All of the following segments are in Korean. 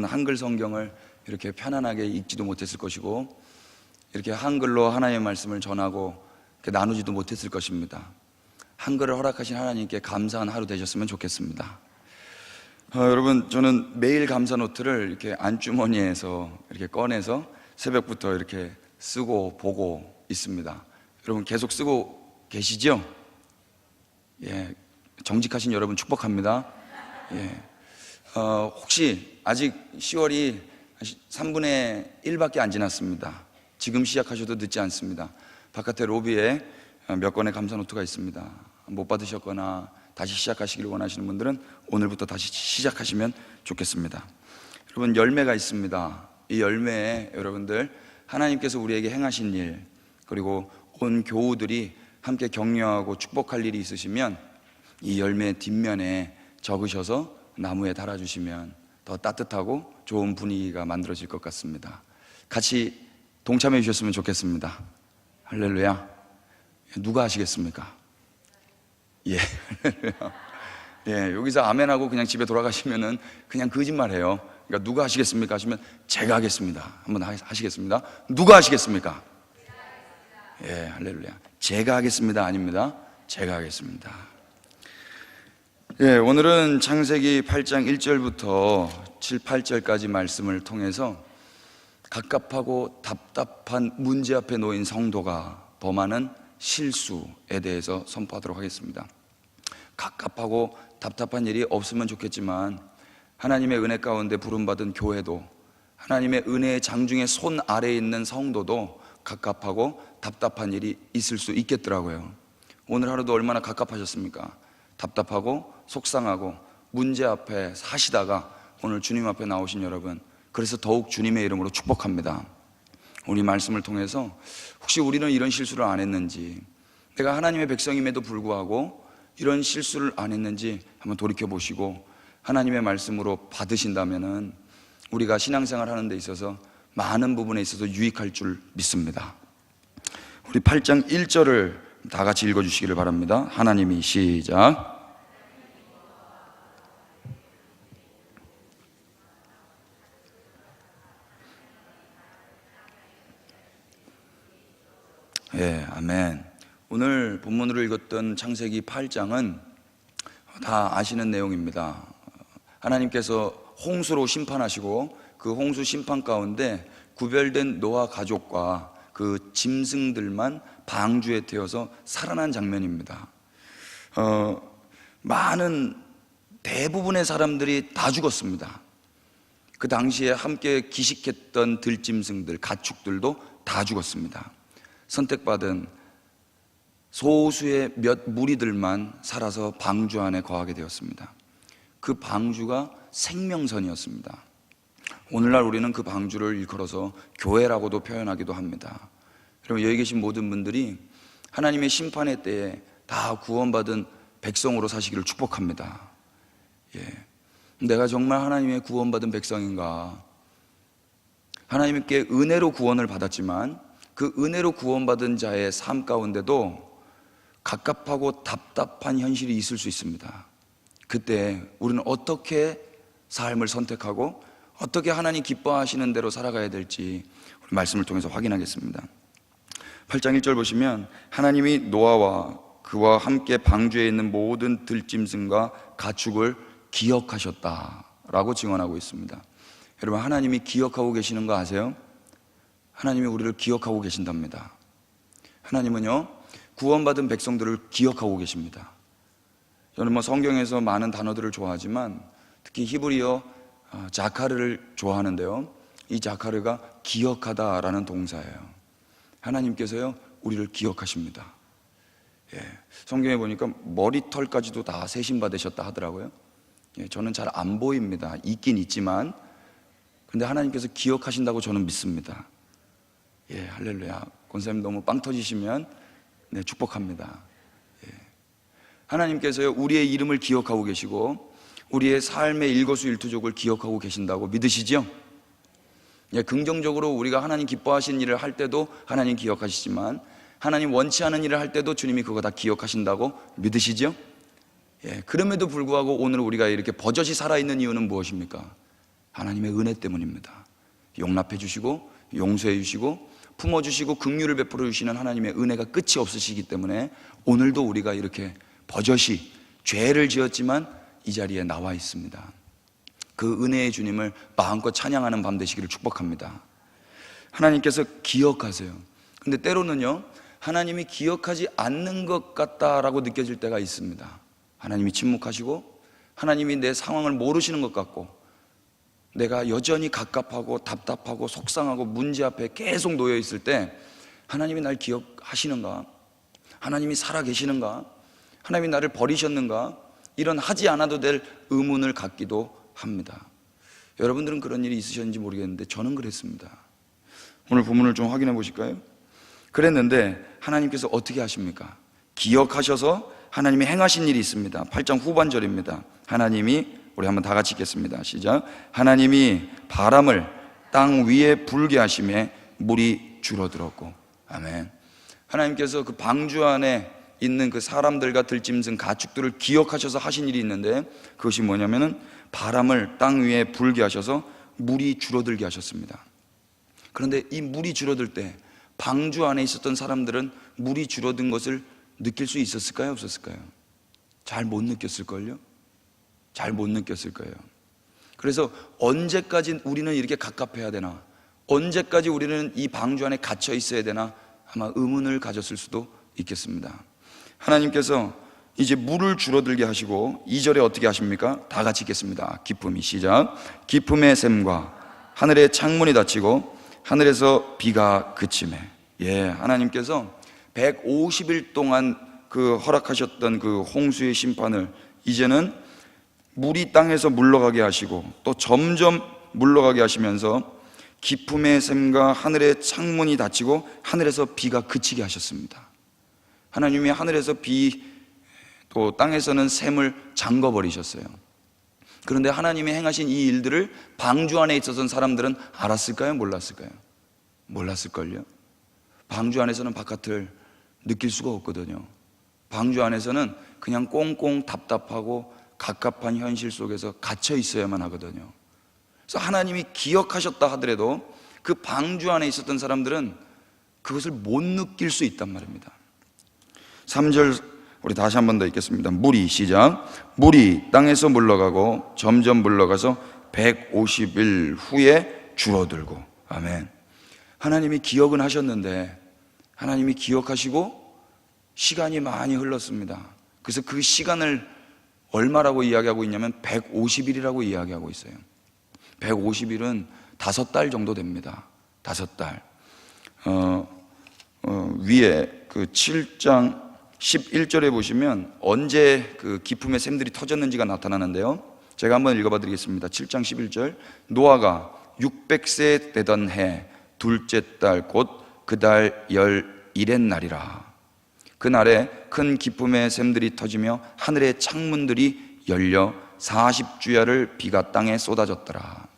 한글 성경을 이렇게 편안하게 읽지도 못했을 것이고, 이렇게 한글로 하나님의 말씀을 전하고 나누지도 못했을 것입니다. 한글을 허락하신 하나님께 감사한 하루 되셨으면 좋겠습니다. 여러분, 저는 매일 감사 노트를 이렇게 안주머니에서 이렇게 꺼내서 새벽부터 이렇게 쓰고 보고 있습니다. 여러분 계속 쓰고 계시죠? 예, 정직하신 여러분 축복합니다. 예. 혹시 아직 10월이 3분의 1밖에 안 지났습니다. 지금 시작하셔도 늦지 않습니다. 바깥에 로비에 몇 건의 감사 노트가 있습니다. 못 받으셨거나 다시 시작하시기를 원하시는 분들은 오늘부터 다시 시작하시면 좋겠습니다. 여러분, 열매가 있습니다. 이 열매에 여러분들 하나님께서 우리에게 행하신 일, 그리고 온 교우들이 함께 격려하고 축복할 일이 있으시면 이 열매 뒷면에 적으셔서 나무에 달아주시면 더 따뜻하고 좋은 분위기가 만들어질 것 같습니다. 같이 동참해 주셨으면 좋겠습니다. 할렐루야. 누가 하시겠습니까? 예, 예, 여기서 아멘하고 그냥 집에 돌아가시면은 그냥 거짓말해요. 그러니까 누가 하시겠습니까? 하시면 제가 하겠습니다. 한번 하시겠습니다. 누가 하시겠습니까? 예, 할렐루야. 제가 하겠습니다. 아닙니다. 제가 하겠습니다. 예, 오늘은 창세기 8장 1절부터 7, 8절까지 말씀을 통해서 갑갑하고 답답한 문제 앞에 놓인 성도가 범하는 실수에 대해서 선포하도록 하겠습니다. 갑갑하고 답답한 일이 없으면 좋겠지만 하나님의 은혜 가운데 부름받은 교회도, 하나님의 은혜의 장중의 손 아래에 있는 성도도 갑갑하고 답답한 일이 있을 수 있겠더라고요. 오늘 하루도 얼마나 갑갑하셨습니까? 답답하고 속상하고 문제 앞에 사시다가 오늘 주님 앞에 나오신 여러분, 그래서 더욱 주님의 이름으로 축복합니다. 우리 말씀을 통해서 혹시 우리는 이런 실수를 안 했는지, 내가 하나님의 백성임에도 불구하고 이런 실수를 안 했는지 한번 돌이켜 보시고 하나님의 말씀으로 받으신다면은 우리가 신앙생활 하는 데 있어서 많은 부분에 있어서 유익할 줄 믿습니다. 우리 8장 1절을 다 같이 읽어주시기를 바랍니다. 하나님이 시작. 예, 아멘. 오늘 본문으로 읽었던 창세기 8장은 다 아시는 내용입니다. 하나님께서 홍수로 심판하시고 그 홍수 심판 가운데 구별된 노아 가족과 그 짐승들만 방주에 태워서 살아난 장면입니다. 많은 대부분의 사람들이 다 죽었습니다. 그 당시에 함께 기식했던 들짐승들, 가축들도 다 죽었습니다. 선택받은 소수의 몇 무리들만 살아서 방주 안에 거하게 되었습니다. 그 방주가 생명선이었습니다. 오늘날 우리는 그 방주를 일컬어서 교회라고도 표현하기도 합니다. 여러분, 여기 계신 모든 분들이 하나님의 심판의 때에 다 구원받은 백성으로 사시기를 축복합니다. 예. 내가 정말 하나님의 구원받은 백성인가? 하나님께 은혜로 구원을 받았지만 그 은혜로 구원받은 자의 삶 가운데도 갑갑하고 답답한 현실이 있을 수 있습니다. 그때 우리는 어떻게 삶을 선택하고 어떻게 하나님 기뻐하시는 대로 살아가야 될지 우리 말씀을 통해서 확인하겠습니다. 8장 1절 보시면 하나님이 노아와 그와 함께 방주에 있는 모든 들짐승과 가축을 기억하셨다라고 증언하고 있습니다. 여러분, 하나님이 기억하고 계시는 거 아세요? 하나님이 우리를 기억하고 계신답니다. 하나님은요, 구원받은 백성들을 기억하고 계십니다. 저는 성경에서 많은 단어들을 좋아하지만 특히 히브리어 자카르를 좋아하는데요, 이 자카르가 기억하다라는 동사예요. 하나님께서요, 우리를 기억하십니다. 예, 성경에 보니까 머리털까지도 다 세심받으셨다 하더라고요. 예, 저는 잘 안 보입니다. 있긴 있지만, 근데 하나님께서 기억하신다고 저는 믿습니다. 예, 할렐루야. 권사님 너무 빵 터지시면 네, 축복합니다. 예. 하나님께서요, 우리의 이름을 기억하고 계시고 우리의 삶의 일거수일투족을 기억하고 계신다고 믿으시죠? 예, 긍정적으로 우리가 하나님 기뻐하신 일을 할 때도 하나님 기억하시지만 하나님 원치 않은 일을 할 때도 주님이 그거 다 기억하신다고 믿으시죠? 예, 그럼에도 불구하고 오늘 우리가 이렇게 버젓이 살아있는 이유는 무엇입니까? 하나님의 은혜 때문입니다. 용납해 주시고 용서해 주시고 품어주시고 긍휼을 베풀어 주시는 하나님의 은혜가 끝이 없으시기 때문에 오늘도 우리가 이렇게 버젓이 죄를 지었지만 이 자리에 나와 있습니다. 그 은혜의 주님을 마음껏 찬양하는 밤 되시기를 축복합니다. 하나님께서 기억하세요. 근데 때로는요, 하나님이 기억하지 않는 것 같다라고 느껴질 때가 있습니다. 하나님이 침묵하시고 하나님이 내 상황을 모르시는 것 같고 내가 여전히 갑갑하고 답답하고 속상하고 문제 앞에 계속 놓여 있을 때 하나님이 날 기억하시는가? 하나님이 살아계시는가? 하나님이 나를 버리셨는가? 이런 하지 않아도 될 의문을 갖기도 합니다. 여러분들은 그런 일이 있으셨는지 모르겠는데 저는 그랬습니다. 오늘 본문을 좀 확인해 보실까요? 그랬는데 하나님께서 어떻게 하십니까? 기억하셔서 하나님이 행하신 일이 있습니다. 8장 후반절입니다. 하나님이, 우리 한번 다 같이 읽겠습니다. 시작. 하나님이 바람을 땅 위에 불게 하심에 물이 줄어들었고. 아멘. 하나님께서 그 방주 안에 있는 그 사람들과 들짐승 가축들을 기억하셔서 하신 일이 있는데 그것이 뭐냐면은 바람을 땅 위에 불게 하셔서 물이 줄어들게 하셨습니다. 그런데 이 물이 줄어들 때 방주 안에 있었던 사람들은 물이 줄어든 것을 느낄 수 있었을까요? 없었을까요? 잘 못 느꼈을걸요? 잘 못 느꼈을 거예요. 그래서 언제까지 우리는 이렇게 갑갑해야 되나? 언제까지 우리는 이 방주 안에 갇혀 있어야 되나? 아마 의문을 가졌을 수도 있겠습니다. 하나님께서 이제 물을 줄어들게 하시고 2절에 어떻게 하십니까? 다 같이 읽겠습니다. 기쁨이 시작. 기쁨의 샘과 하늘의 창문이 닫히고 하늘에서 비가 그치매. 예, 하나님께서 150일 동안 그 허락하셨던 그 홍수의 심판을 이제는 물이 땅에서 물러가게 하시고 또 점점 물러가게 하시면서 기쁨의 샘과 하늘의 창문이 닫히고 하늘에서 비가 그치게 하셨습니다. 하나님이 하늘에서 비, 또 땅에서는 샘을 잠궈버리셨어요. 그런데 하나님이 행하신 이 일들을 방주 안에 있었던 사람들은 알았을까요? 몰랐을까요? 몰랐을걸요. 방주 안에서는 바깥을 느낄 수가 없거든요. 방주 안에서는 그냥 꽁꽁 답답하고 갑갑한 현실 속에서 갇혀 있어야만 하거든요. 그래서 하나님이 기억하셨다 하더라도 그 방주 안에 있었던 사람들은 그것을 못 느낄 수 있단 말입니다. 3절 우리 다시 한 번 더 읽겠습니다. 물이 시작. 물이 땅에서 물러가고 점점 물러가서 150일 후에 줄어들고. 아멘. 하나님이 기억은 하셨는데 하나님이 기억하시고 시간이 많이 흘렀습니다. 그래서 그 시간을 얼마라고 이야기하고 있냐면 150일이라고 이야기하고 있어요. 150일은 5달 정도 됩니다. 5달. 위에 그 7장 11절에 보시면 언제 그 기품의 샘들이 터졌는지가 나타나는데요. 제가 한번 읽어봐 드리겠습니다. 7장 11절. 노아가 600세 되던 해 둘째 달 곧 그 달 11의 날이라. 그날에 큰 기쁨의 샘들이 터지며 하늘의 창문들이 열려 40주야를 비가 땅에 쏟아졌더라.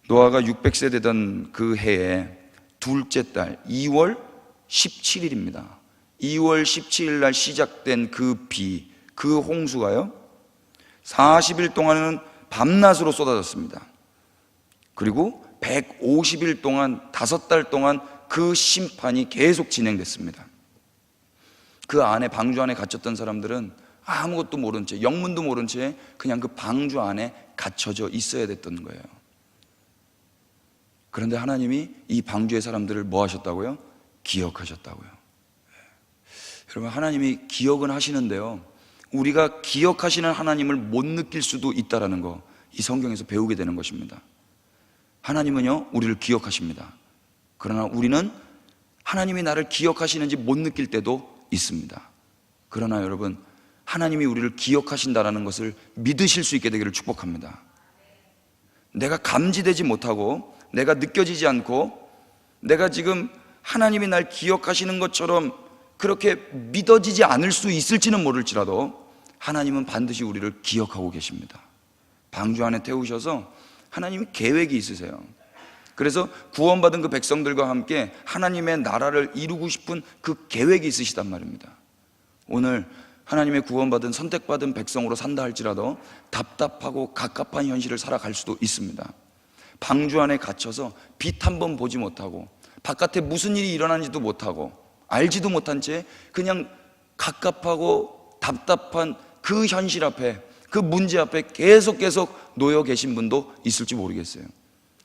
노아가 600세 되던 그 해에 둘째 달 2월 17일입니다. 2월 17일 날 시작된 그 비, 그 홍수가요 40일 동안은 밤낮으로 쏟아졌습니다. 그리고 150일 동안 5달 동안 그 심판이 계속 진행됐습니다. 그 안에 방주 안에 갇혔던 사람들은 아무것도 모른 채, 영문도 모른 채 그냥 그 방주 안에 갇혀져 있어야 됐던 거예요. 그런데 하나님이 이 방주의 사람들을 뭐 하셨다고요? 기억하셨다고요. 여러분, 하나님이 기억은 하시는데요, 우리가 기억하시는 하나님을 못 느낄 수도 있다는 거, 이 성경에서 배우게 되는 것입니다. 하나님은요, 우리를 기억하십니다. 그러나 우리는 하나님이 나를 기억하시는지 못 느낄 때도 있습니다. 그러나 여러분, 하나님이 우리를 기억하신다는 것을 믿으실 수 있게 되기를 축복합니다. 내가 감지되지 못하고 내가 느껴지지 않고 내가 지금 하나님이 날 기억하시는 것처럼 그렇게 믿어지지 않을 수 있을지는 모를지라도 하나님은 반드시 우리를 기억하고 계십니다. 방주 안에 태우셔서 하나님이 계획이 있으세요. 그래서 구원받은 그 백성들과 함께 하나님의 나라를 이루고 싶은 그 계획이 있으시단 말입니다. 오늘 하나님의 구원받은 선택받은 백성으로 산다 할지라도 답답하고 갑갑한 현실을 살아갈 수도 있습니다. 방주 안에 갇혀서 빛 한 번 보지 못하고 바깥에 무슨 일이 일어나는지도 못하고 알지도 못한 채 그냥 갑갑하고 답답한 그 현실 앞에, 그 문제 앞에 계속 놓여 계신 분도 있을지 모르겠어요.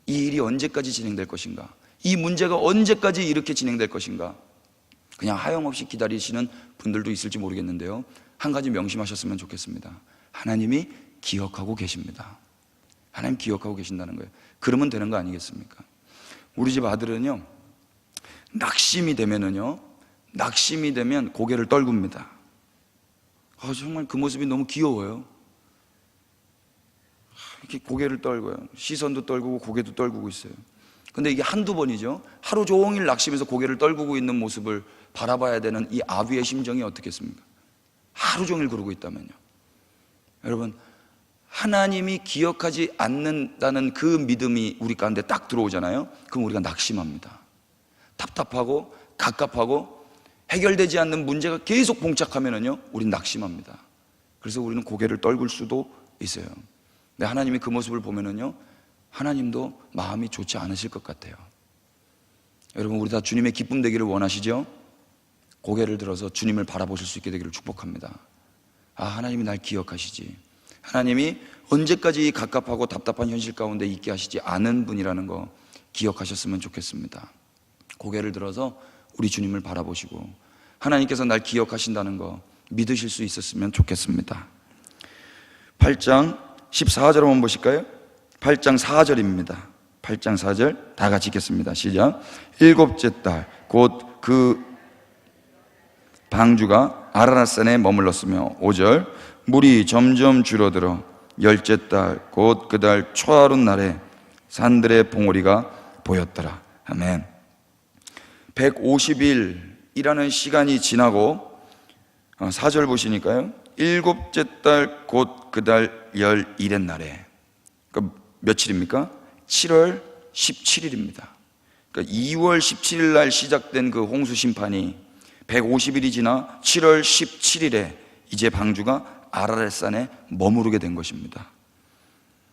이 일이 언제까지 진행될 것인가? 이 문제가 언제까지 이렇게 진행될 것인가? 그냥 하염없이 기다리시는 분들도 있을지 모르겠는데요, 한 가지 명심하셨으면 좋겠습니다. 하나님이 기억하고 계십니다. 하나님 기억하고 계신다는 거예요. 그러면 되는 거 아니겠습니까? 우리 집 아들은요, 낙심이 되면 고개를 떨굽니다. 정말 그 모습이 너무 귀여워요. 이렇게 고개를 떨고요. 시선도 떨구고 고개도 떨구고 있어요. 근데 이게 한두 번이죠. 하루 종일 낙심해서 고개를 떨구고 있는 모습을 바라봐야 되는 이 아비의 심정이 어떻겠습니까? 하루 종일 그러고 있다면요. 여러분, 하나님이 기억하지 않는다는 그 믿음이 우리 가운데 딱 들어오잖아요. 그럼 우리가 낙심합니다. 답답하고 갑갑하고 해결되지 않는 문제가 계속 봉착하면은요, 우린 낙심합니다. 그래서 우리는 고개를 떨굴 수도 있어요. 근데 하나님이 그 모습을 보면은요, 하나님도 마음이 좋지 않으실 것 같아요. 여러분, 우리 다 주님의 기쁨 되기를 원하시죠? 고개를 들어서 주님을 바라보실 수 있게 되기를 축복합니다. 하나님이 날 기억하시지, 하나님이 언제까지 이 갑갑하고 답답한 현실 가운데 있게 하시지 않은 분이라는 거 기억하셨으면 좋겠습니다. 고개를 들어서 우리 주님을 바라보시고 하나님께서 날 기억하신다는 거 믿으실 수 있었으면 좋겠습니다. 8장 14절 한번 보실까요? 8장 4절입니다. 8장 4절 다 같이 읽겠습니다. 시작. 일곱째 달 곧 그 방주가 아라랏산에 머물렀으며 5절 물이 점점 줄어들어 열째 달 곧 그 달 초하룻 날에 산들의 봉우리가 보였더라. 아멘. 150일이라는 시간이 지나고 4절 보시니까요, 일곱째 달 곧 그 달 열일의 날에, 그러니까 며칠입니까? 7월 17일입니다. 그러니까 2월 17일 날 시작된 그 홍수 심판이 150일이 지나 7월 17일에 이제 방주가 아라랏산에 머무르게 된 것입니다.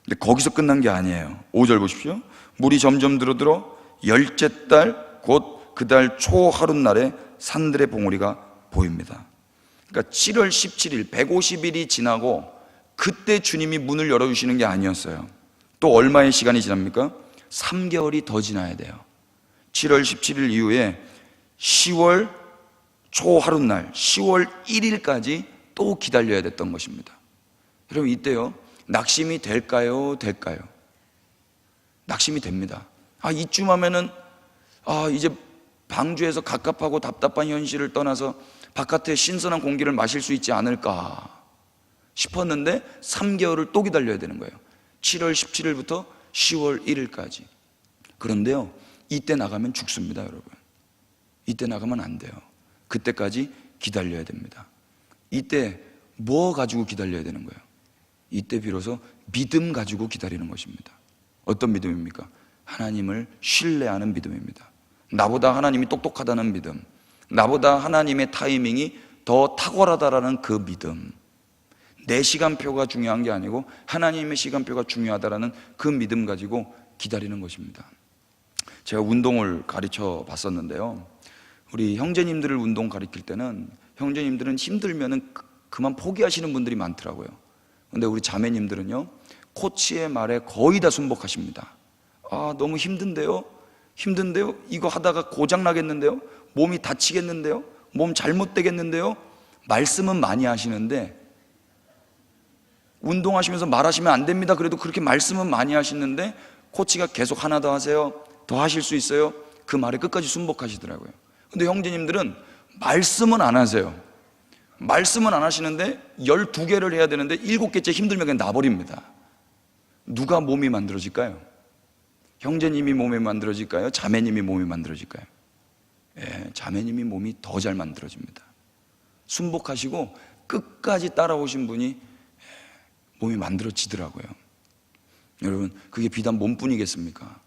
근데 거기서 끝난 게 아니에요. 5절 보십시오. 물이 점점 들어들어 열째 달 곧 그 달 초하룻 날에 산들의 봉우리가 보입니다. 그러니까 7월 17일 150일이 지나고 그때 주님이 문을 열어주시는 게 아니었어요. 또 얼마의 시간이 지납니까? 3개월이 더 지나야 돼요. 7월 17일 이후에 10월 초하룻 날 10월 1일까지 또 기다려야 됐던 것입니다. 여러분, 이때요, 낙심이 될까요? 낙심이 됩니다. 이쯤 하면은 이제 방주에서 갑갑하고 답답한 현실을 떠나서 바깥에 신선한 공기를 마실 수 있지 않을까 싶었는데 3개월을 또 기다려야 되는 거예요. 7월 17일부터 10월 1일까지. 그런데요, 이때 나가면 죽습니다, 여러분. 이때 나가면 안 돼요. 그때까지 기다려야 됩니다. 이때 뭐 가지고 기다려야 되는 거예요? 이때 비로소 믿음 가지고 기다리는 것입니다. 어떤 믿음입니까? 하나님을 신뢰하는 믿음입니다. 나보다 하나님이 똑똑하다는 믿음, 나보다 하나님의 타이밍이 더 탁월하다라는 그 믿음, 내 시간표가 중요한 게 아니고 하나님의 시간표가 중요하다라는 그 믿음 가지고 기다리는 것입니다. 제가 운동을 가르쳐 봤었는데요, 우리 형제님들을 운동 가르칠 때는 형제님들은 힘들면은 그만 포기하시는 분들이 많더라고요. 근데 우리 자매님들은요, 코치의 말에 거의 다 순복하십니다. 너무 힘든데요? 이거 하다가 고장 나겠는데요? 몸이 다치겠는데요? 몸 잘못되겠는데요? 말씀은 많이 하시는데, 운동하시면서 말하시면 안 됩니다. 그래도 그렇게 말씀은 많이 하시는데 코치가 계속 하나 더 하세요, 더 하실 수 있어요, 그 말에 끝까지 순복하시더라고요. 근데 형제님들은 말씀은 안 하세요. 말씀은 안 하시는데 12개를 해야 되는데 7개째 힘들면 그냥 놔버립니다. 누가 몸이 만들어질까요? 형제님이 몸이 만들어질까요? 자매님이 몸이 만들어질까요? 자매님이 몸이 더 잘 만들어집니다. 순복하시고 끝까지 따라오신 분이 몸이 만들어지더라고요. 여러분, 그게 비단 몸뿐이겠습니까?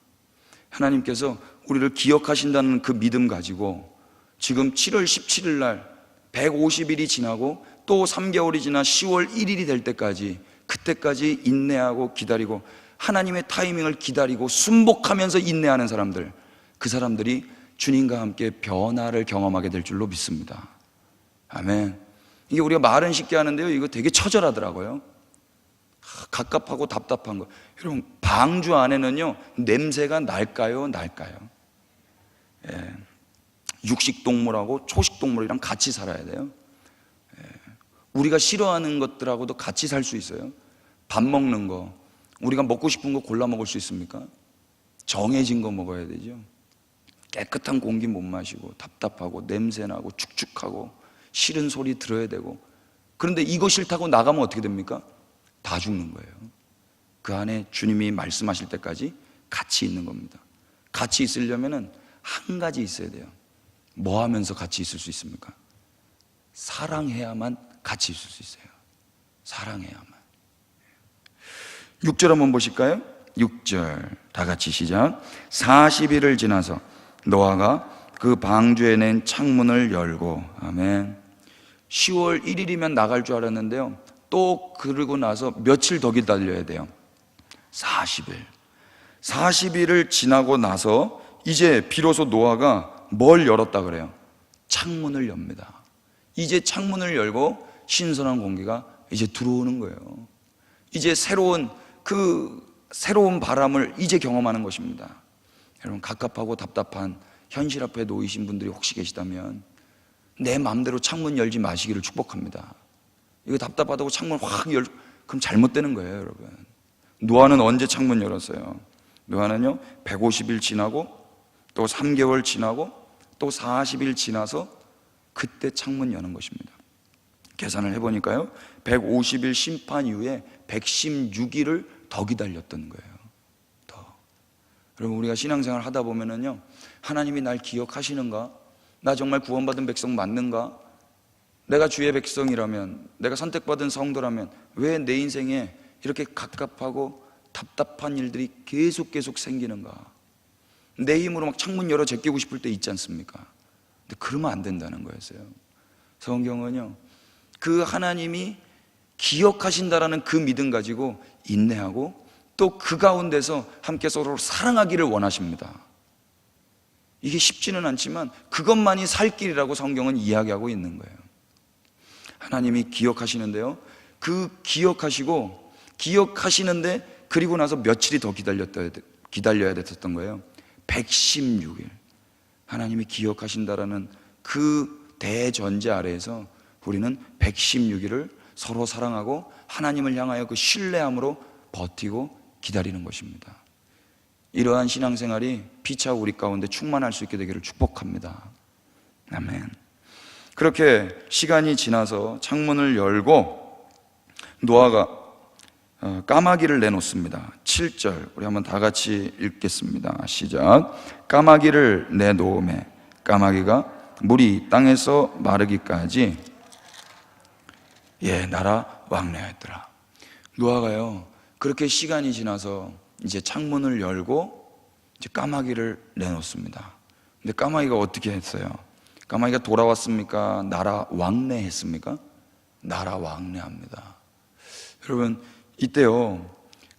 하나님께서 우리를 기억하신다는 그 믿음 가지고 지금 7월 17일 날 150일이 지나고 또 3개월이 지나 10월 1일이 될 때까지, 그때까지 인내하고 기다리고 하나님의 타이밍을 기다리고 순복하면서 인내하는 사람들, 그 사람들이 주님과 함께 변화를 경험하게 될 줄로 믿습니다. 아멘. 이게 우리가 말은 쉽게 하는데요, 이거 되게 처절하더라고요. 갑갑하고 답답한 거. 여러분, 방주 안에는요 냄새가 날까요? 예. 육식동물하고 초식동물이랑 같이 살아야 돼요. 예. 우리가 싫어하는 것들하고도 같이 살 수 있어요. 밥 먹는 거, 우리가 먹고 싶은 거 골라 먹을 수 있습니까? 정해진 거 먹어야 되죠. 깨끗한 공기 못 마시고 답답하고 냄새나고 축축하고 싫은 소리 들어야 되고, 그런데 이거 싫다고 나가면 어떻게 됩니까? 다 죽는 거예요. 그 안에 주님이 말씀하실 때까지 같이 있는 겁니다. 같이 있으려면 한 가지 있어야 돼요. 뭐 하면서 같이 있을 수 있습니까? 사랑해야만 같이 있을 수 있어요. 사랑해야만. 6절 한번 보실까요? 6절 다 같이 시작. 40일을 지나서 노아가 그 방주에 낸 창문을 열고, 아멘. 10월 1일이면 나갈 줄 알았는데요, 또 그러고 나서 며칠 더 기다려야 돼요. 40일. 40일을 지나고 나서 이제 비로소 노아가 뭘 열었다 그래요? 창문을 엽니다. 이제 창문을 열고 신선한 공기가 이제 들어오는 거예요. 이제 새로운 바람을 이제 경험하는 것입니다. 여러분, 갑갑하고 답답한 현실 앞에 놓이신 분들이 혹시 계시다면 내 마음대로 창문 열지 마시기를 축복합니다. 이거 답답하다고 창문 그럼 잘못되는 거예요, 여러분. 노아는 언제 창문 열었어요? 노아는요 150일 지나고 또 3개월 지나고 또 40일 지나서 그때 창문 여는 것입니다. 계산을 해보니까요 150일 심판 이후에 116일을 더 기다렸던 거예요. 더. 여러분, 우리가 신앙생활 하다 보면은요, 하나님이 날 기억하시는가? 나 정말 구원받은 백성 맞는가? 내가 주의 백성이라면, 내가 선택받은 성도라면 왜 내 인생에 이렇게 갑갑하고 답답한 일들이 계속 생기는가? 내 힘으로 막 창문 열어 제끼고 싶을 때 있지 않습니까? 근데 그러면 안 된다는 거였어요. 성경은요, 그 하나님이 기억하신다라는 그 믿음 가지고 인내하고 또 그 가운데서 함께 서로 사랑하기를 원하십니다. 이게 쉽지는 않지만 그것만이 살 길이라고 성경은 이야기하고 있는 거예요. 하나님이 기억하시는데요, 그 기억하시는데 그리고 나서 며칠이 더 기다려야 됐었던 거예요. 116일. 하나님이 기억하신다라는 그 대전제 아래에서 우리는 116일을 서로 사랑하고 하나님을 향하여 그 신뢰함으로 버티고 기다리는 것입니다. 이러한 신앙생활이 피차 우리 가운데 충만할 수 있게 되기를 축복합니다. 아멘. 그렇게 시간이 지나서 창문을 열고 노아가 까마귀를 내놓습니다. 7절 우리 한번 다 같이 읽겠습니다. 시작. 까마귀를 내놓음에 까마귀가 물이 땅에서 마르기까지 날아 왕래하였더라. 노아가요 그렇게 시간이 지나서 이제 창문을 열고 이제 까마귀를 내놓습니다. 근데 까마귀가 어떻게 했어요? 까마귀가 돌아왔습니까? 날아 왕래했습니까? 날아 왕래합니다. 여러분, 이때요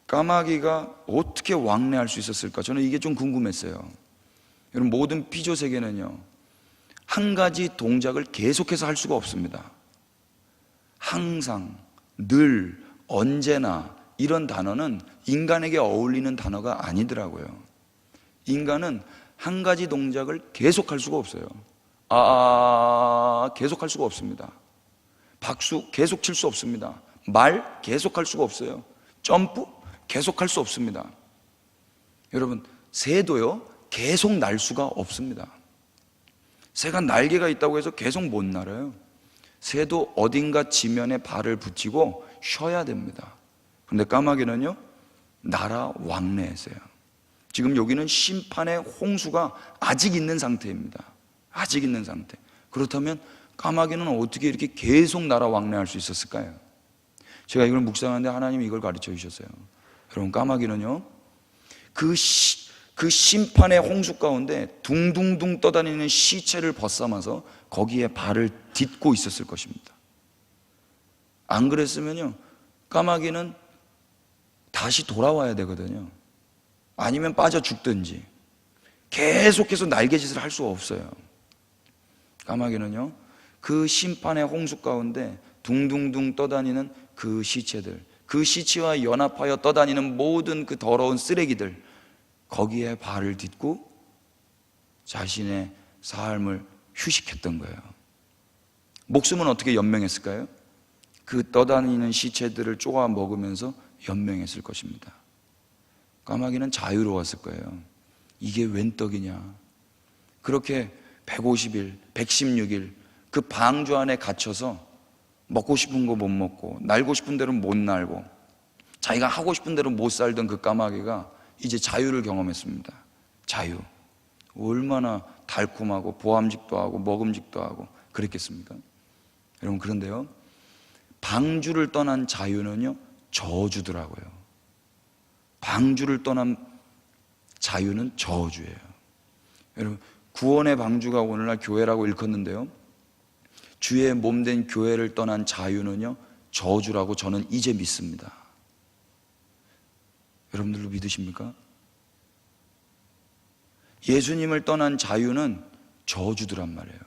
까마귀가 어떻게 왕래할 수 있었을까? 저는 이게 좀 궁금했어요. 여러분, 모든 피조 세계는요 한 가지 동작을 계속해서 할 수가 없습니다. 항상, 늘, 언제나 이런 단어는 인간에게 어울리는 단어가 아니더라고요. 인간은 한 가지 동작을 계속할 수가 없어요. 계속할 수가 없습니다. 박수 계속 칠 수 없습니다. 말 계속할 수가 없어요. 점프 계속할 수 없습니다. 여러분, 새도요 계속 날 수가 없습니다. 새가 날개가 있다고 해서 계속 못 날아요. 새도 어딘가 지면에 발을 붙이고 쉬어야 됩니다. 그런데 까마귀는요 날아 왕래했어요. 지금 여기는 심판의 홍수가 아직 있는 상태입니다. 아직 있는 상태. 그렇다면 까마귀는 어떻게 이렇게 계속 날아 왕래할 수 있었을까요? 제가 이걸 묵상하는데 하나님이 이걸 가르쳐 주셨어요. 여러분, 까마귀는요 그 심판의 홍수 가운데 둥둥둥 떠다니는 시체를 벗삼아서 거기에 발을 딛고 있었을 것입니다. 안 그랬으면요, 까마귀는 다시 돌아와야 되거든요. 아니면 빠져 죽든지. 계속해서 날개짓을 할 수 없어요. 까마귀는요, 그 심판의 홍수 가운데 둥둥둥 떠다니는 그 시체들, 그 시체와 연합하여 떠다니는 모든 그 더러운 쓰레기들, 거기에 발을 딛고 자신의 삶을 휴식했던 거예요. 목숨은 어떻게 연명했을까요? 그 떠다니는 시체들을 쪼아 먹으면서 연명했을 것입니다. 까마귀는 자유로웠을 거예요. 이게 웬 떡이냐. 그렇게 150일, 116일 그 방주 안에 갇혀서 먹고 싶은 거 못 먹고 날고 싶은 대로 못 날고 자기가 하고 싶은 대로 못 살던 그 까마귀가 이제 자유를 경험했습니다. 자유. 얼마나 달콤하고 보암직도 하고 먹음직도 하고 그랬겠습니까? 여러분, 그런데요, 방주를 떠난 자유는요 저주더라고요. 방주를 떠난 자유는 저주예요. 여러분, 구원의 방주가 오늘날 교회라고 일컫는데요, 주의 몸된 교회를 떠난 자유는요 저주라고 저는 이제 믿습니다. 여러분들도 믿으십니까? 예수님을 떠난 자유는 저주더란 말이에요.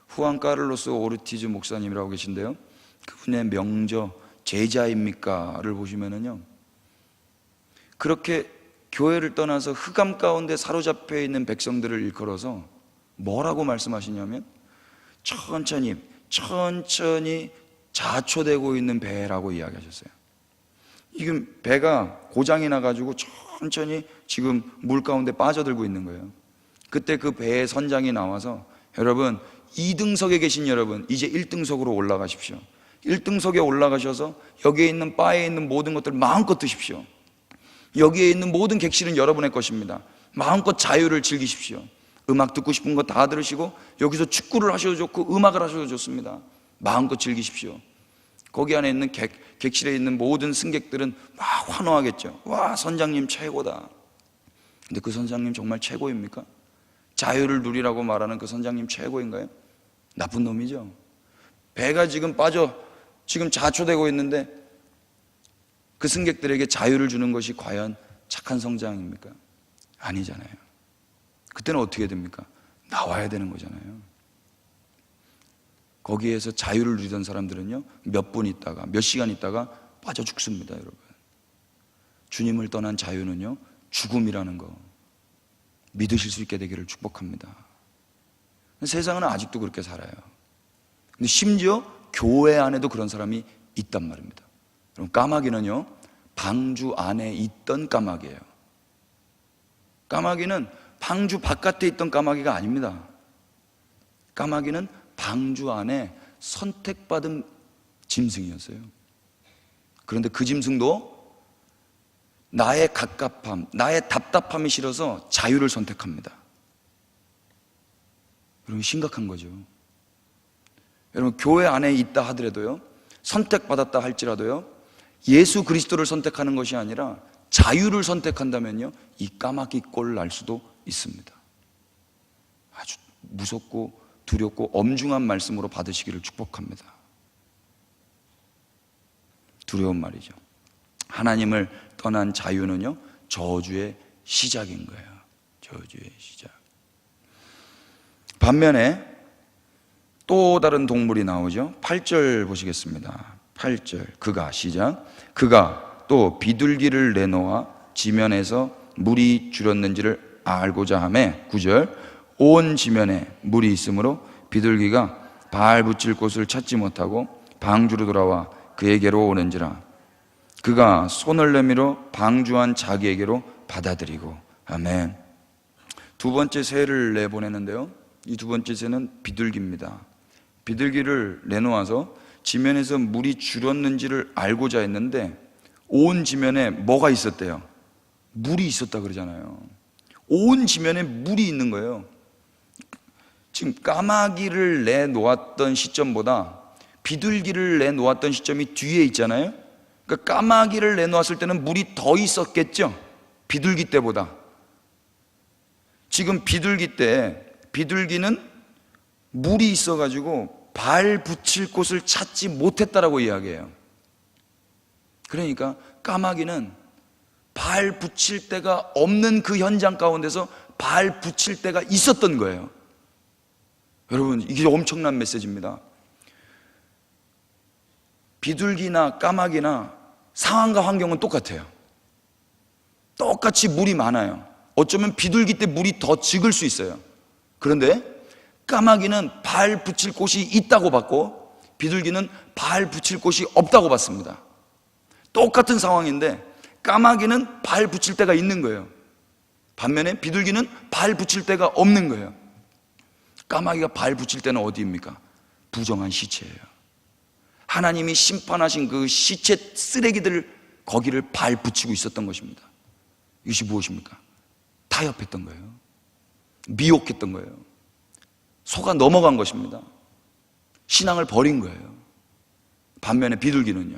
후안 카를로스 오르티즈 목사님이라고 계신데요, 그분의 명저 제자입니까를 보시면은요, 그렇게 교회를 떠나서 흑암 가운데 사로잡혀 있는 백성들을 일컬어서 뭐라고 말씀하시냐면, 천천히 자초되고 있는 배라고 이야기하셨어요. 지금 배가 고장이 나가지고 천천히 지금 물 가운데 빠져들고 있는 거예요. 그때 그 배의 선장이 나와서, 여러분, 2등석에 계신 여러분, 이제 1등석으로 올라가십시오. 1등석에 올라가셔서 여기에 있는 바에 있는 모든 것들을 마음껏 드십시오. 여기에 있는 모든 객실은 여러분의 것입니다. 마음껏 자유를 즐기십시오. 음악 듣고 싶은 거 다 들으시고, 여기서 축구를 하셔도 좋고 음악을 하셔도 좋습니다. 마음껏 즐기십시오. 거기 안에 있는 객실에 있는 모든 승객들은 막 환호하겠죠. 와, 선장님 최고다. 근데 그 선장님 정말 최고입니까? 자유를 누리라고 말하는 그 선장님 최고인가요? 나쁜 놈이죠. 배가 지금 지금 자초되고 있는데 그 승객들에게 자유를 주는 것이 과연 착한 선장입니까? 아니잖아요. 그때는 어떻게 됩니까? 나와야 되는 거잖아요. 거기에서 자유를 누리던 사람들은요, 몇 분 있다가, 몇 시간 있다가 빠져 죽습니다, 여러분. 주님을 떠난 자유는요, 죽음이라는 거 믿으실 수 있게 되기를 축복합니다. 세상은 아직도 그렇게 살아요. 근데 심지어 교회 안에도 그런 사람이 있단 말입니다. 그럼 까마귀는요, 방주 안에 있던 까마귀예요. 까마귀는 방주 바깥에 있던 까마귀가 아닙니다. 까마귀는 방주 안에 선택받은 짐승이었어요. 그런데 그 짐승도 나의 갑갑함, 나의 답답함이 싫어서 자유를 선택합니다. 여러분, 심각한 거죠. 여러분, 교회 안에 있다 하더라도요, 선택받았다 할지라도요, 예수 그리스도를 선택하는 것이 아니라 자유를 선택한다면요, 이 까마귀 꼴 날 수도 있습니다. 아주 무섭고 두렵고 엄중한 말씀으로 받으시기를 축복합니다. 두려운 말이죠. 하나님을 떠난 자유는요, 저주의 시작인 거예요. 저주의 시작. 반면에 또 다른 동물이 나오죠. 8절 보시겠습니다. 8절. 그가, 시작. 그가 또 비둘기를 내놓아 지면에서 물이 줄었는지를 알고자 하매, 9절. 온 지면에 물이 있으므로 비둘기가 발 붙일 곳을 찾지 못하고 방주로 돌아와 그에게로 오는지라. 그가 손을 내밀어 방주한 자기에게로 받아들이고. 아멘. 두 번째 새를 내보내는데요, 이 두 번째 새는 비둘기입니다. 비둘기를 내놓아서 지면에서 물이 줄었는지를 알고자 했는데, 온 지면에 뭐가 있었대요? 물이 있었다 그러잖아요. 온 지면에 물이 있는 거예요. 지금 까마귀를 내놓았던 시점보다 비둘기를 내놓았던 시점이 뒤에 있잖아요. 그러니까 까마귀를 내놓았을 때는 물이 더 있었겠죠, 비둘기 때보다. 지금 비둘기 때, 비둘기는 물이 있어가지고 발 붙일 곳을 찾지 못했다라고 이야기해요. 그러니까 까마귀는 발 붙일 데가 없는 그 현장 가운데서 발 붙일 데가 있었던 거예요. 여러분, 이게 엄청난 메시지입니다. 비둘기나 까마귀나 상황과 환경은 똑같아요. 똑같이 물이 많아요. 어쩌면 비둘기 때 물이 더 적을 수 있어요. 그런데 까마귀는 발 붙일 곳이 있다고 봤고 비둘기는 발 붙일 곳이 없다고 봤습니다. 똑같은 상황인데 까마귀는 발 붙일 데가 있는 거예요. 반면에 비둘기는 발 붙일 데가 없는 거예요. 까마귀가 발 붙일 때는 어디입니까? 부정한 시체예요. 하나님이 심판하신 그 시체 쓰레기들 거기를 발 붙이고 있었던 것입니다. 이것이 무엇입니까? 타협했던 거예요. 미혹했던 거예요. 속아 넘어간 것입니다. 신앙을 버린 거예요. 반면에 비둘기는요,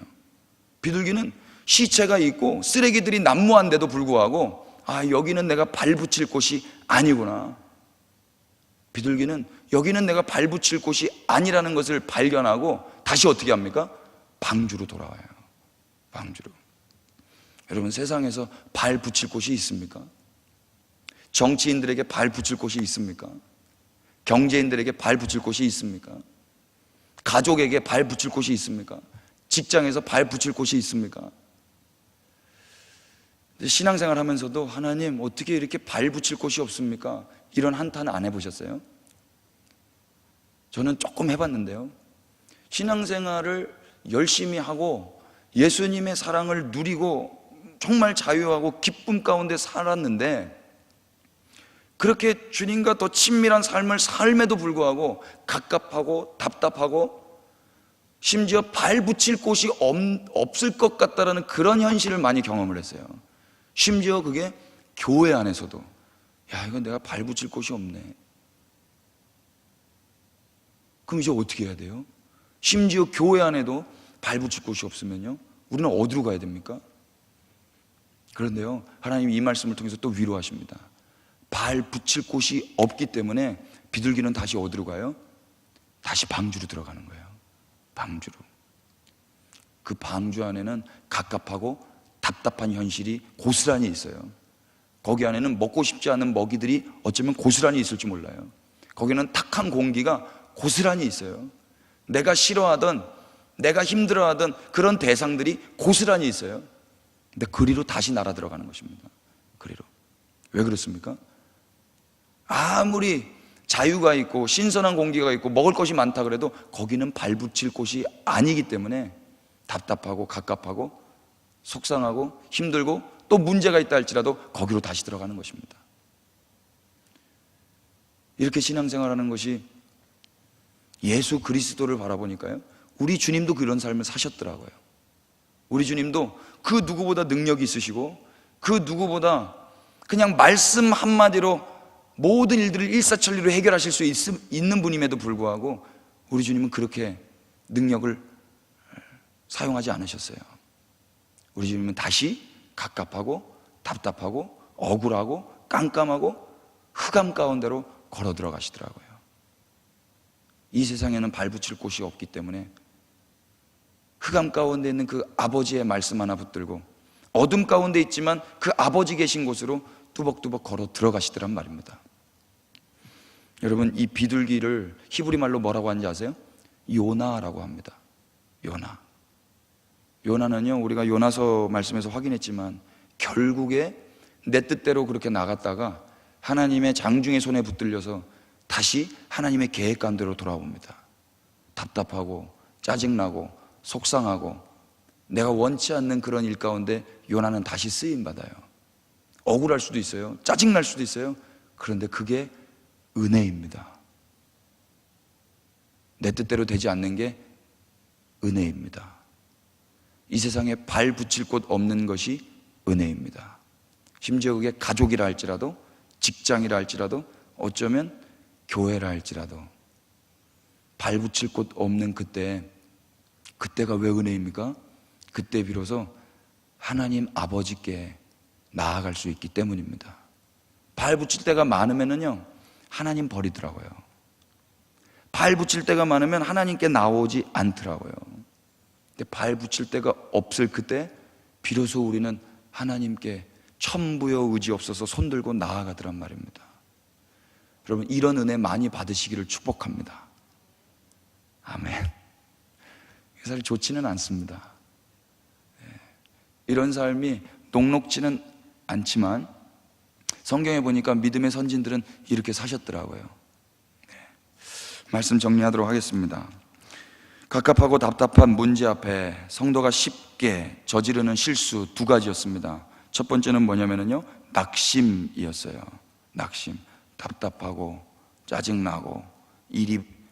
비둘기는 시체가 있고 쓰레기들이 난무한데도 불구하고 여기는 내가 발 붙일 곳이 아니구나. 비둘기는 여기는 내가 발 붙일 곳이 아니라는 것을 발견하고 다시 어떻게 합니까? 방주로 돌아와요. 방주로. 여러분, 세상에서 발 붙일 곳이 있습니까? 정치인들에게 발 붙일 곳이 있습니까? 경제인들에게 발 붙일 곳이 있습니까? 가족에게 발 붙일 곳이 있습니까? 직장에서 발 붙일 곳이 있습니까? 신앙생활 하면서도 하나님 어떻게 이렇게 발 붙일 곳이 없습니까? 이런 한탄 안 해보셨어요? 저는 조금 해봤는데요, 신앙생활을 열심히 하고 예수님의 사랑을 누리고 정말 자유하고 기쁨 가운데 살았는데 그렇게 주님과 더 친밀한 삶을 삶에도 불구하고 갑갑하고 답답하고 심지어 발 붙일 곳이 없을 것 같다라는 그런 현실을 많이 경험을 했어요. 심지어 그게 교회 안에서도 이건 내가 발 붙일 곳이 없네. 그럼 이제 어떻게 해야 돼요? 심지어 교회 안에도 발 붙일 곳이 없으면요, 우리는 어디로 가야 됩니까? 그런데요, 하나님이 이 말씀을 통해서 또 위로하십니다. 발 붙일 곳이 없기 때문에 비둘기는 다시 어디로 가요? 다시 방주로 들어가는 거예요. 방주로. 그 방주 안에는 갑갑하고 답답한 현실이 고스란히 있어요. 거기 안에는 먹고 싶지 않은 먹이들이 어쩌면 고스란히 있을지 몰라요. 거기는 탁한 공기가 고스란히 있어요. 내가 싫어하던, 내가 힘들어하던 그런 대상들이 고스란히 있어요. 근데 그리로 다시 날아 들어가는 것입니다. 그리로. 왜 그렇습니까? 아무리 자유가 있고 신선한 공기가 있고 먹을 것이 많다 그래도 거기는 발 붙일 곳이 아니기 때문에 답답하고 갑갑하고 속상하고 힘들고 또 문제가 있다 할지라도 거기로 다시 들어가는 것입니다. 이렇게 신앙생활하는 것이 예수 그리스도를 바라보니까요, 우리 주님도 그런 삶을 사셨더라고요. 우리 주님도 그 누구보다 능력이 있으시고 그 누구보다 그냥 말씀 한마디로 모든 일들을 일사천리로 해결하실 수 있는 분임에도 불구하고 우리 주님은 그렇게 능력을 사용하지 않으셨어요. 우리 주님은 다시 갑갑하고 답답하고 억울하고 깜깜하고 흑암 가운데로 걸어 들어가시더라고요. 이 세상에는 발 붙일 곳이 없기 때문에 흑암 가운데 있는 그 아버지의 말씀 하나 붙들고 어둠 가운데 있지만 그 아버지 계신 곳으로 뚜벅뚜벅 걸어 들어가시더란 말입니다. 여러분, 이 비둘기를 히브리 말로 뭐라고 하는지 아세요? 요나라고 합니다. 요나. 요나는요, 우리가 요나서 말씀에서 확인했지만 결국에 내 뜻대로 그렇게 나갔다가 하나님의 장중의 손에 붙들려서 다시 하나님의 계획관대로 돌아옵니다. 답답하고 짜증나고 속상하고 내가 원치 않는 그런 일 가운데 요나는 다시 쓰임받아요. 억울할 수도 있어요. 짜증날 수도 있어요. 그런데 그게 은혜입니다. 내 뜻대로 되지 않는 게 은혜입니다. 이 세상에 발 붙일 곳 없는 것이 은혜입니다. 심지어 그게 가족이라 할지라도 직장이라 할지라도 어쩌면 교회라 할지라도 발 붙일 곳 없는 그때가 왜 은혜입니까? 그때 비로소 하나님 아버지께 나아갈 수 있기 때문입니다. 발 붙일 때가 많으면요, 하나님 버리더라고요. 발 붙일 때가 많으면 하나님께 나오지 않더라고요. 근데 발 붙일 때가 없을 그때 비로소 우리는 하나님께 천부여 의지 없어서 손들고 나아가더란 말입니다. 여러분, 이런 은혜 많이 받으시기를 축복합니다. 아멘. 이 사람이 좋지는 않습니다. 이런 삶이 녹록지는 않지만 성경에 보니까 믿음의 선진들은 이렇게 사셨더라고요. 말씀 정리하도록 하겠습니다. 갑갑하고 답답한 문제 앞에 성도가 쉽게 저지르는 실수 두 가지였습니다. 첫 번째는 뭐냐면요, 낙심이었어요. 낙심. 답답하고 짜증나고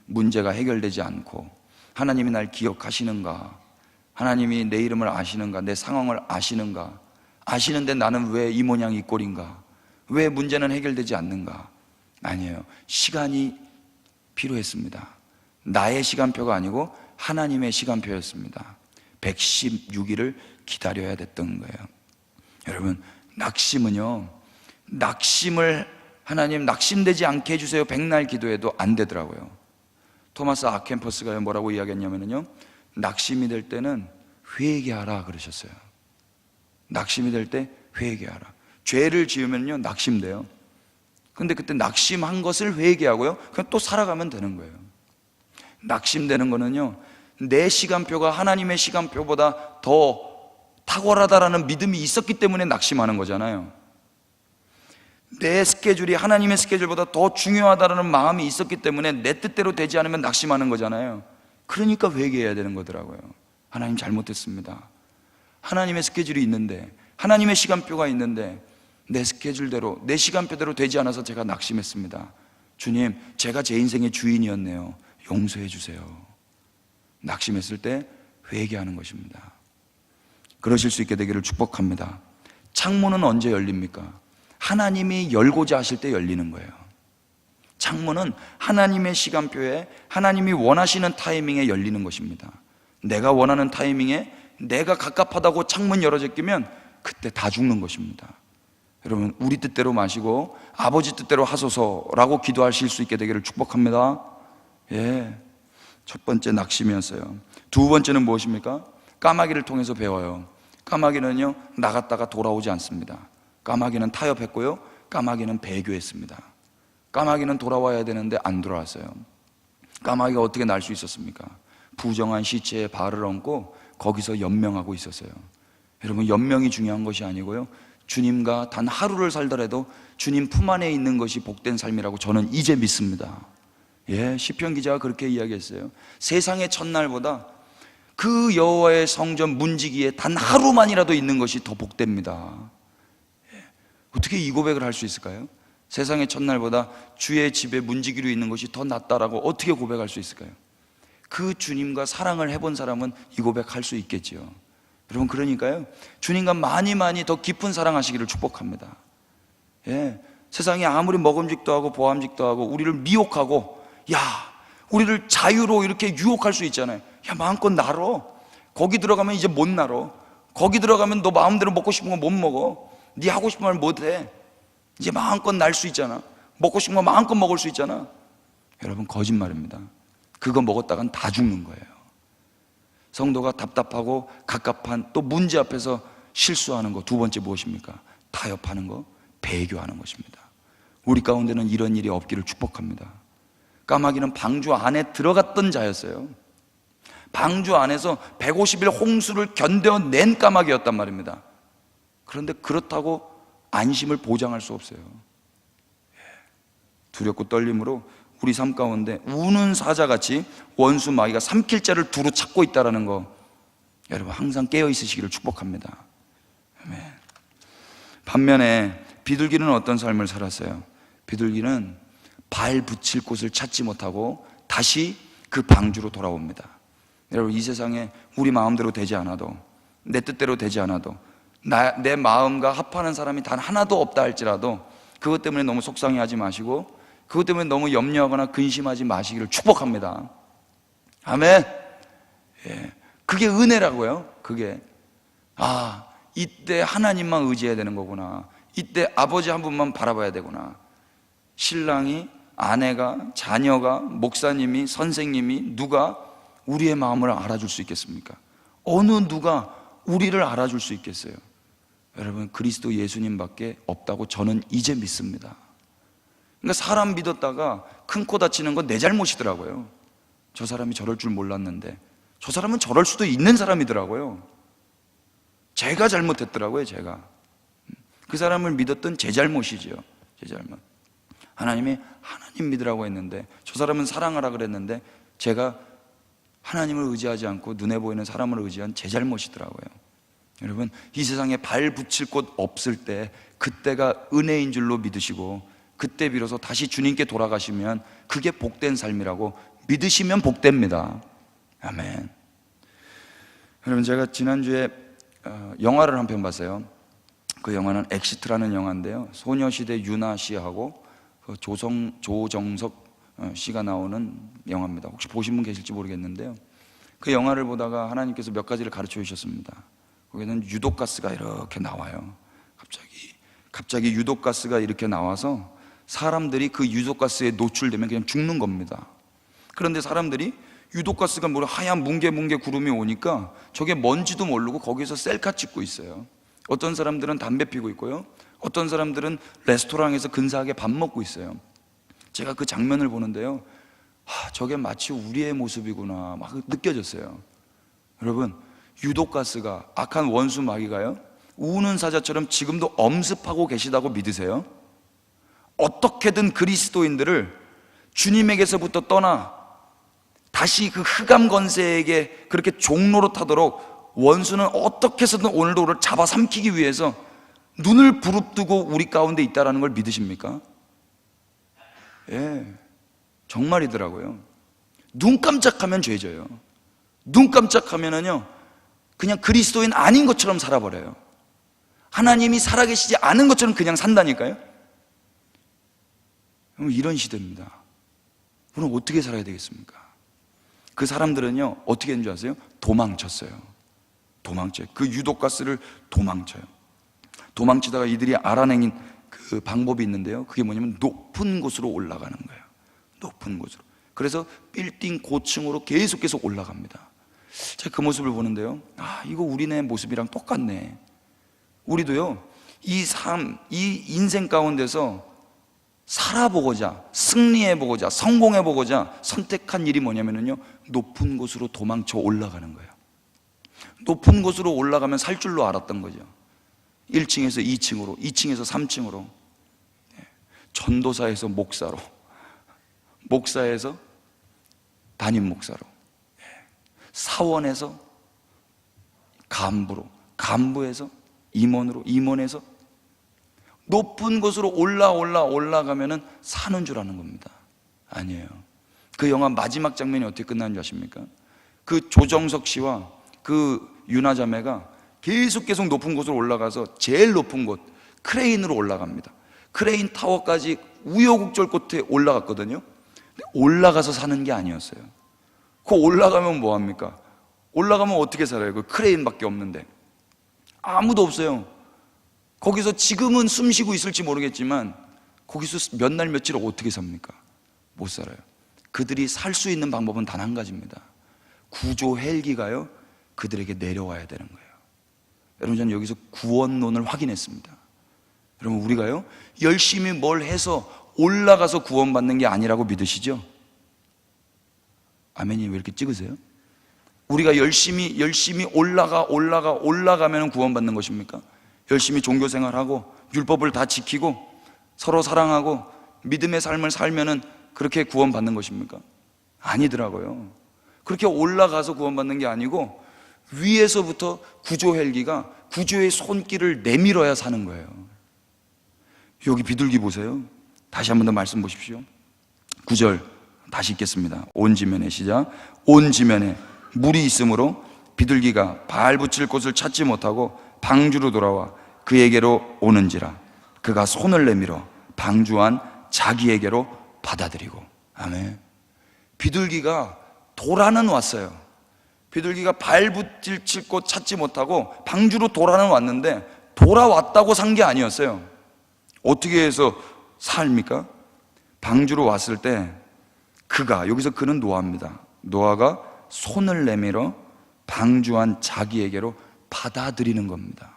문제가 해결되지 않고, 하나님이 날 기억하시는가, 하나님이 내 이름을 아시는가, 내 상황을 아시는가, 아시는데 나는 왜 이 모양 이 꼴인가, 왜 문제는 해결되지 않는가. 아니에요. 시간이 필요했습니다. 나의 시간표가 아니고 하나님의 시간표였습니다. 116일을 기다려야 됐던 거예요. 여러분, 낙심은요, 하나님 낙심되지 않게 해주세요 백날 기도해도 안 되더라고요. 토마스 아켄퍼스가 뭐라고 이야기했냐면요, 낙심이 될 때는 회개하라 그러셨어요. 낙심이 될 때 회개하라. 죄를 지으면요 낙심돼요. 근데 그때 낙심한 것을 회개하고요, 그냥 또 살아가면 되는 거예요. 낙심되는 거는요, 내 시간표가 하나님의 시간표보다 더 탁월하다라는 믿음이 있었기 때문에 낙심하는 거잖아요. 내 스케줄이 하나님의 스케줄보다 더 중요하다는 마음이 있었기 때문에 내 뜻대로 되지 않으면 낙심하는 거잖아요. 그러니까 회개해야 되는 거더라고요. 하나님 잘못했습니다. 하나님의 스케줄이 있는데, 하나님의 시간표가 있는데 내 스케줄대로, 내 시간표대로 되지 않아서 제가 낙심했습니다. 주님, 제가 제 인생의 주인이었네요. 용서해 주세요. 낙심했을 때 회개하는 것입니다. 그러실 수 있게 되기를 축복합니다. 창문은 언제 열립니까? 하나님이 열고자 하실 때 열리는 거예요. 창문은 하나님의 시간표에, 하나님이 원하시는 타이밍에 열리는 것입니다. 내가 원하는 타이밍에 내가 갑갑하다고 창문 열어제끼면 그때 다 죽는 것입니다. 여러분, 우리 뜻대로 마시고 아버지 뜻대로 하소서라고 기도하실 수 있게 되기를 축복합니다. 예, 첫 번째 낙심이었어요. 두 번째는 무엇입니까? 까마귀를 통해서 배워요. 까마귀는요, 나갔다가 돌아오지 않습니다. 까마귀는 타협했고요, 까마귀는 배교했습니다. 까마귀는 돌아와야 되는데 안 돌아왔어요. 까마귀가 어떻게 날 수 있었습니까? 부정한 시체에 발을 얹고 거기서 연명하고 있었어요. 여러분, 연명이 중요한 것이 아니고요, 주님과 단 하루를 살더라도 주님 품 안에 있는 것이 복된 삶이라고 저는 이제 믿습니다. 예, 시편 기자가 그렇게 이야기했어요. 세상의 첫날보다 그 여호와의 성전 문지기에 단 하루만이라도 있는 것이 더 복됩니다. 예, 어떻게 이 고백을 할 수 있을까요? 세상의 첫날보다 주의 집에 문지기로 있는 것이 더 낫다라고 어떻게 고백할 수 있을까요? 그 주님과 사랑을 해본 사람은 이 고백할 수 있겠지요. 여러분, 그러니까요, 주님과 많이 더 깊은 사랑하시기를 축복합니다. 예, 세상이 아무리 먹음직도 하고 보암직도 하고 우리를 미혹하고, 야, 우리를 자유로 이렇게 유혹할 수 있잖아요. 야, 마음껏 날어. 거기 들어가면 이제 못 날어. 거기 들어가면 너 마음대로 먹고 싶은 거 못 먹어. 네 하고 싶은 말 못 해. 이제 마음껏 날 수 있잖아. 먹고 싶은 거 마음껏 먹을 수 있잖아. 여러분, 거짓말입니다. 그거 먹었다간 다 죽는 거예요. 성도가 답답하고 갑갑한 또 문제 앞에서 실수하는 거 두 번째 무엇입니까? 타협하는 거, 배교하는 것입니다. 우리 가운데는 이런 일이 없기를 축복합니다. 까마귀는 방주 안에 들어갔던 자였어요. 방주 안에서 150일 홍수를 견뎌낸 까마귀였단 말입니다. 그런데 그렇다고 안심을 보장할 수 없어요. 두렵고 떨림으로 우리 삶 가운데 우는 사자같이 원수 마귀가 삼킬 자를 두루 찾고 있다는 거, 여러분 항상 깨어 있으시기를 축복합니다. 아멘. 반면에 비둘기는 어떤 삶을 살았어요? 비둘기는 발 붙일 곳을 찾지 못하고 다시 그 방주로 돌아옵니다. 여러분, 이 세상에 우리 마음대로 되지 않아도, 내 뜻대로 되지 않아도, 내 마음과 합하는 사람이 단 하나도 없다 할지라도 그것 때문에 너무 속상해하지 마시고, 그것 때문에 너무 염려하거나 근심하지 마시기를 축복합니다. 아멘. 예, 그게 은혜라고요. 그게, 아, 이때 하나님만 의지해야 되는 거구나. 이때 아버지 한 분만 바라봐야 되구나. 신랑이 아내가, 자녀가, 목사님이, 선생님이, 누가 우리의 마음을 알아줄 수 있겠습니까? 어느 누가 우리를 알아줄 수 있겠어요? 여러분, 그리스도 예수님밖에 없다고 저는 이제 믿습니다. 그러니까 사람 믿었다가 큰 코 다치는 건 내 잘못이더라고요. 저 사람이 저럴 줄 몰랐는데, 저 사람은 저럴 수도 있는 사람이더라고요. 제가 잘못했더라고요. 제가 그 사람을 믿었던 제 잘못이죠. 제 잘못. 하나님이 하나님 믿으라고 했는데, 저 사람은 사랑하라 그랬는데 제가 하나님을 의지하지 않고 눈에 보이는 사람을 의지한 제 잘못이더라고요. 여러분, 이 세상에 발 붙일 곳 없을 때 그때가 은혜인 줄로 믿으시고, 그때 비로소 다시 주님께 돌아가시면 그게 복된 삶이라고 믿으시면 복됩니다. 아멘. 여러분, 제가 지난주에 영화를 한 편 봤어요. 그 영화는 엑시트라는 영화인데요, 소녀시대 유나 씨하고 조정석 씨가 나오는 영화입니다. 혹시 보신 분 계실지 모르겠는데요, 그 영화를 보다가 하나님께서 몇 가지를 가르쳐 주셨습니다. 거기는 유독가스가 이렇게 나와요. 갑자기 유독가스가 이렇게 나와서 사람들이 그 유독가스에 노출되면 그냥 죽는 겁니다. 그런데 사람들이 유독가스가 뭐 하얀 뭉게 구름이 오니까 저게 뭔지도 모르고 거기서 셀카 찍고 있어요. 어떤 사람들은 담배 피고 있고요, 어떤 사람들은 레스토랑에서 근사하게 밥 먹고 있어요. 제가 그 장면을 보는데요, 저게 마치 우리의 모습이구나 막 느껴졌어요. 여러분, 유독가스가, 악한 원수 마귀가요, 우는 사자처럼 지금도 엄습하고 계시다고 믿으세요? 어떻게든 그리스도인들을 주님에게서부터 떠나 다시 그 흑암 권세에게 그렇게 종로로 타도록 원수는 어떻게 해서든 오늘도 우리를 잡아삼키기 위해서 눈을 부릅뜨고 우리 가운데 있다는 걸 믿으십니까? 예, 정말이더라고요. 눈 깜짝하면 죄져요. 눈 깜짝하면은요, 그냥 그리스도인 아닌 것처럼 살아버려요. 하나님이 살아계시지 않은 것처럼 그냥 산다니까요. 이런 시대입니다. 우리는 어떻게 살아야 되겠습니까? 그 사람들은요, 어떻게 했는 줄 아세요? 도망쳤어요. 그 유독가스를 도망쳐요. 도망치다가 이들이 알아낸 그 방법이 있는데요, 그게 뭐냐면 높은 곳으로 올라가는 거예요. 높은 곳으로. 그래서 빌딩 고층으로 계속 올라갑니다. 제가 그 모습을 보는데요, 이거 우리네 모습이랑 똑같네. 우리도요, 이 인생 가운데서 살아보고자, 승리해보고자, 성공해보고자 선택한 일이 뭐냐면요, 높은 곳으로 도망쳐 올라가는 거예요. 높은 곳으로 올라가면 살 줄로 알았던 거죠. 1층에서 2층으로, 2층에서 3층으로, 전도사에서 목사로, 목사에서 담임 목사로, 사원에서 간부로, 간부에서 임원으로, 임원에서 높은 곳으로 올라가면은 사는 줄 아는 겁니다. 아니에요. 그 영화 마지막 장면이 어떻게 끝나는 줄 아십니까? 그 조정석 씨와 그 유나 자매가 계속 높은 곳으로 올라가서 제일 높은 곳 크레인으로 올라갑니다. 크레인 타워까지 우여곡절 끝에 올라갔거든요. 근데 올라가서 사는 게 아니었어요. 그 올라가면 뭐합니까? 올라가면 어떻게 살아요? 그 크레인밖에 없는데 아무도 없어요. 거기서 지금은 숨 쉬고 있을지 모르겠지만 거기서 몇 날 며칠 어떻게 삽니까? 못 살아요. 그들이 살 수 있는 방법은 단 한 가지입니다. 구조 헬기가요, 그들에게 내려와야 되는 거예요. 여러분, 저는 여기서 구원론을 확인했습니다. 여러분, 우리가요, 열심히 뭘 해서 올라가서 구원받는 게 아니라고 믿으시죠? 아멘이 왜 이렇게 찍으세요? 우리가 열심히 올라가면 구원받는 것입니까? 열심히 종교생활하고 율법을 다 지키고 서로 사랑하고 믿음의 삶을 살면은 그렇게 구원받는 것입니까? 아니더라고요. 그렇게 올라가서 구원받는 게 아니고 위에서부터 구조 헬기가 구조의 손길을 내밀어야 사는 거예요. 여기 비둘기 보세요. 다시 한 번 더 말씀 보십시오. 9절 다시 읽겠습니다. 온 지면에, 시작. 온 지면에 물이 있으므로 비둘기가 발 붙일 곳을 찾지 못하고 방주로 돌아와 그에게로 오는지라. 그가 손을 내밀어 방주한 자기에게로 받아들이고. 아멘. 비둘기가 돌아는 왔어요. 비둘기가 발 붙일 곳 찾지 못하고 방주로 돌아는 왔는데 돌아왔다고 산 게 아니었어요. 어떻게 해서 삽니까? 방주로 왔을 때 여기서 그는 노아입니다. 노아가 손을 내밀어 방주한 자기에게로 받아들이는 겁니다.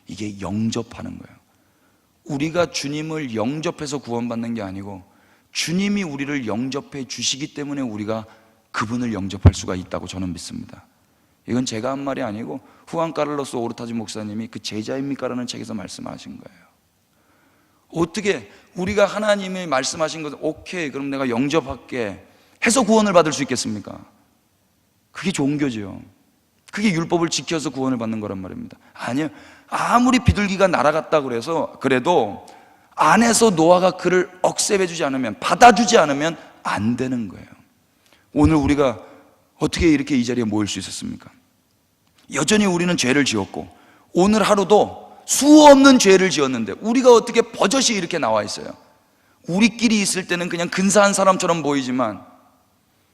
이게 영접하는 거예요. 우리가 주님을 영접해서 구원받는 게 아니고 주님이 우리를 영접해 주시기 때문에 우리가 그분을 영접할 수가 있다고 저는 믿습니다. 이건 제가 한 말이 아니고 후안 카를로스 오르타즈 목사님이 그 제자입니까라는 책에서 말씀하신 거예요. 어떻게 우리가 하나님이 말씀하신 것을 오케이 그럼 내가 영접할게 해서 구원을 받을 수 있겠습니까? 그게 종교죠. 그게 율법을 지켜서 구원을 받는 거란 말입니다. 아니요. 아무리 비둘기가 날아갔다 그래도 안에서 노아가 그를 억셉해 주지 않으면, 받아주지 않으면 안 되는 거예요. 오늘 우리가 어떻게 이렇게 이 자리에 모일 수 있었습니까? 여전히 우리는 죄를 지었고 오늘 하루도 수 없는 죄를 지었는데 우리가 어떻게 버젓이 이렇게 나와 있어요? 우리끼리 있을 때는 그냥 근사한 사람처럼 보이지만,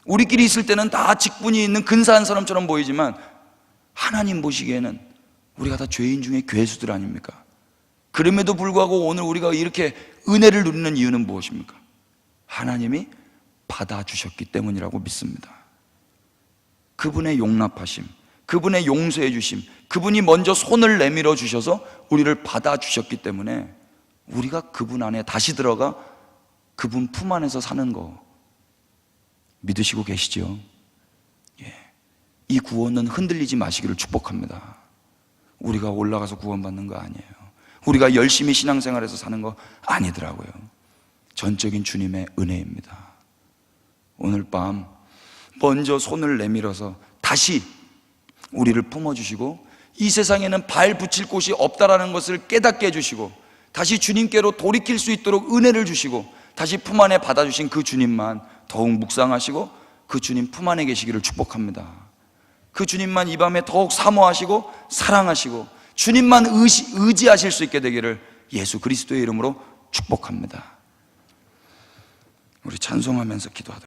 우리끼리 있을 때는 다 직분이 있는 근사한 사람처럼 보이지만 하나님 보시기에는 우리가 다 죄인 중에 괴수들 아닙니까? 그럼에도 불구하고 오늘 우리가 이렇게 은혜를 누리는 이유는 무엇입니까? 하나님이 받아주셨기 때문이라고 믿습니다. 그분의 용납하심, 그분의 용서해 주심, 그분이 먼저 손을 내밀어 주셔서 우리를 받아주셨기 때문에 우리가 그분 안에 다시 들어가 그분 품 안에서 사는 거 믿으시고 계시죠? 예. 이 구원은 흔들리지 마시기를 축복합니다. 우리가 올라가서 구원받는 거 아니에요. 우리가 열심히 신앙생활해서 사는 거 아니더라고요. 전적인 주님의 은혜입니다. 오늘 밤 먼저 손을 내밀어서 다시 우리를 품어주시고 이 세상에는 발 붙일 곳이 없다라는 것을 깨닫게 해주시고 다시 주님께로 돌이킬 수 있도록 은혜를 주시고 다시 품 안에 받아주신 그 주님만 더욱 묵상하시고 그 주님 품 안에 계시기를 축복합니다. 그 주님만 이 밤에 더욱 사모하시고 사랑하시고 주님만 의지하실 수 있게 되기를 예수 그리스도의 이름으로 축복합니다. 우리 찬송하면서 기도하도록